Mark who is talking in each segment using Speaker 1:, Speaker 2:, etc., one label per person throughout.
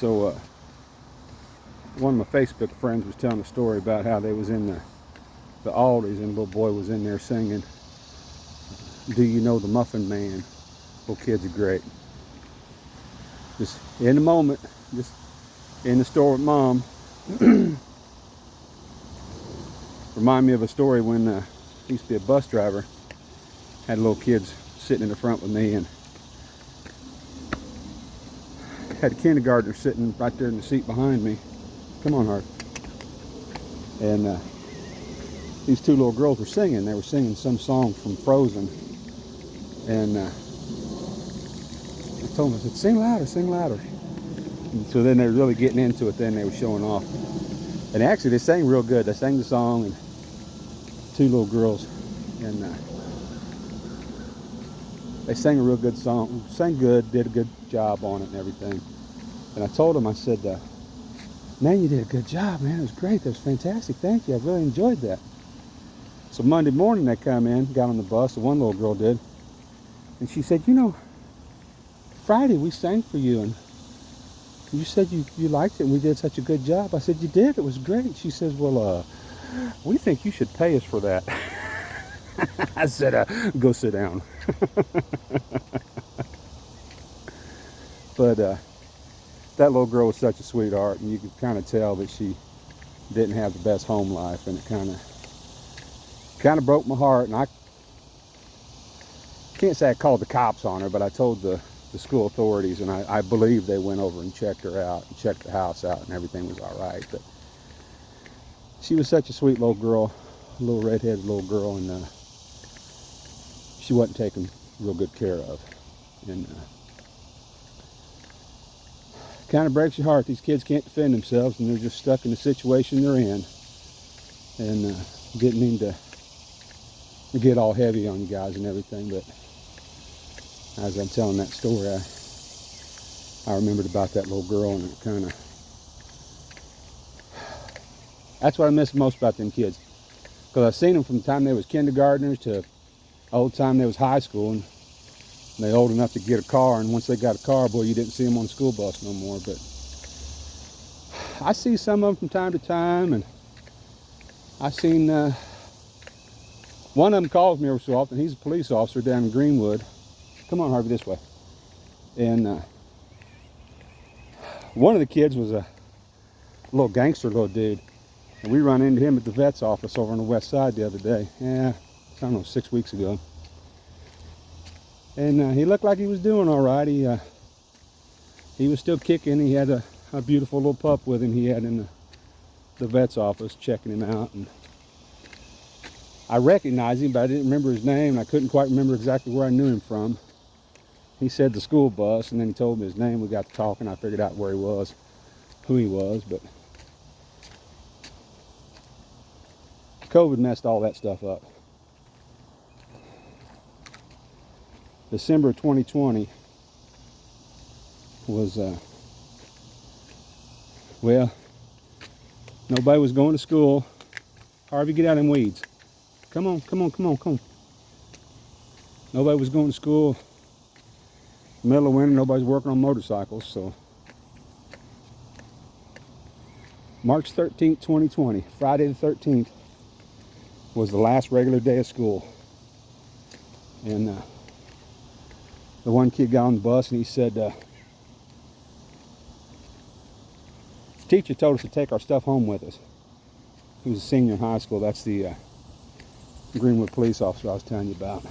Speaker 1: So one of my Facebook friends was telling a story about how they was in the Aldi's and a little boy was in there singing, "Do you know the Muffin Man?" Little kids are great. Just in the moment, just in the store with mom. Remind me of a story when I used to be a bus driver. Had little kids sitting in the front with me and had a kindergartner sitting right there in the seat behind me. Come on, Hart. And these two little girls were singing. They were singing some song from Frozen. And I told them, I said, sing louder, sing louder. And so then they were really getting into it. Then they were showing off. And actually, they sang real good. They sang the song, and two little girls. And they sang a real good song. Sang good, did a good job on it and everything. And I told them, I said, man, you did a good job, man. It was great. That was fantastic. Thank you. I really enjoyed that. So Monday morning they come in, got on the bus. The one little girl did. And she said, you know, Friday we sang for you and you said you liked it and we did such a good job. I said, you did? It was great. She says, well, we think you should pay us for that. I said, go sit down. But that little girl was such a sweetheart, and you could kind of tell that she didn't have the best home life, and it kind of broke my heart. And I can't say I called the cops on her, but I told the school authorities, and I believe they went over and checked her out and checked the house out, and everything was all right. But she was such a sweet little girl, a little redheaded little girl, and she wasn't taken real good care of. And kind of breaks your heart. These kids can't defend themselves, and they're just stuck in the situation they're in. And didn't mean to get all heavy on you guys and everything, but as I'm telling that story, I remembered about that little girl, and it kind of, that's what I miss most about them kids, because I've seen them from the time they was kindergartners to old time they was high school, and they old enough to get a car, and once they got a car, boy, you didn't see them on the school bus no more. But I see some of them from time to time, and I seen one of them calls me every so often. He's a police officer down in Greenwood. Come on, Harvey, this way. And one of the kids was a little gangster little dude, and we run into him at the vet's office over on the west side the other day. Yeah, I don't know, 6 weeks ago. And he looked like he was doing all right. He was still kicking. He had a beautiful little pup with him. He had in the vet's office checking him out. And I recognized him, but I didn't remember his name. I couldn't quite remember exactly where I knew him from. He said the school bus, and then he told me his name. We got to talking. I figured out where he was, who he was. But COVID messed all that stuff up. December of 2020 was, well, nobody was going to school. Harvey, get out of them weeds. Come on, come on, come on, come on. Nobody was going to school. Middle of winter, nobody's working on motorcycles, so. March 13th, 2020, Friday the 13th, was the last regular day of school. And the one kid got on the bus and he said, the teacher told us to take our stuff home with us. He was a senior in high school. That's the Greenwood police officer I was telling you about.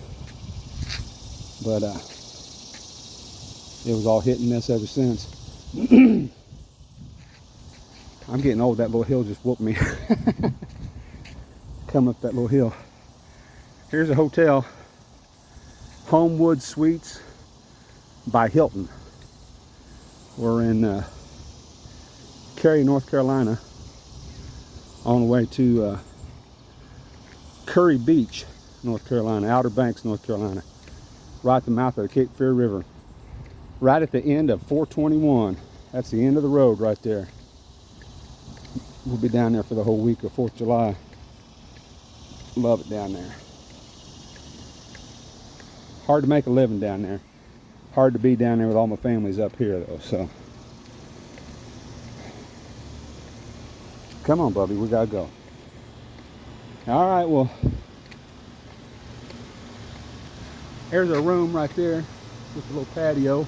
Speaker 1: But it was all hit and miss ever since. I'm getting old. That little hill just whooped me. Come up that little hill. Here's a hotel, Homewood Suites by Hilton. We're in Cary, North Carolina, on the way to Curry Beach, North Carolina, Outer Banks, North Carolina, right at the mouth of the Cape Fear River, right at the end of 421. That's the end of the road right there. We'll be down there for the whole week of 4th of July. Love it down there. Hard to make a living down there. Hard to be down there with all my families up here though, so. Come on, Bubby, we gotta go. All right, well, there's a room right there with a little patio,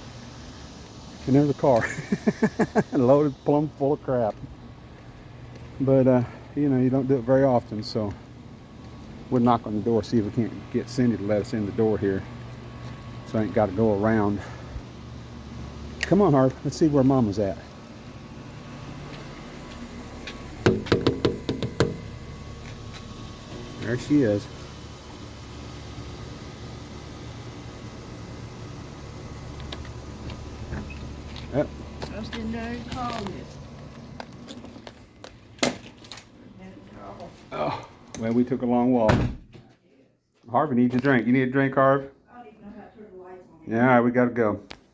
Speaker 1: and there's a car loaded plumb full of crap. But you know, you don't do it very often, so we'll knock on the door, see if we can't get Cindy to let us in the door here, so I ain't got to go around. Come on, Harv, let's see where Mama's at. There she is. Yep.
Speaker 2: I was getting ready to call you.
Speaker 1: Oh, well, we took a long walk. Harv needs a drink. You need a drink, Harv?
Speaker 2: I don't even know how to turn the lights on.
Speaker 1: Yeah, all right, we gotta go.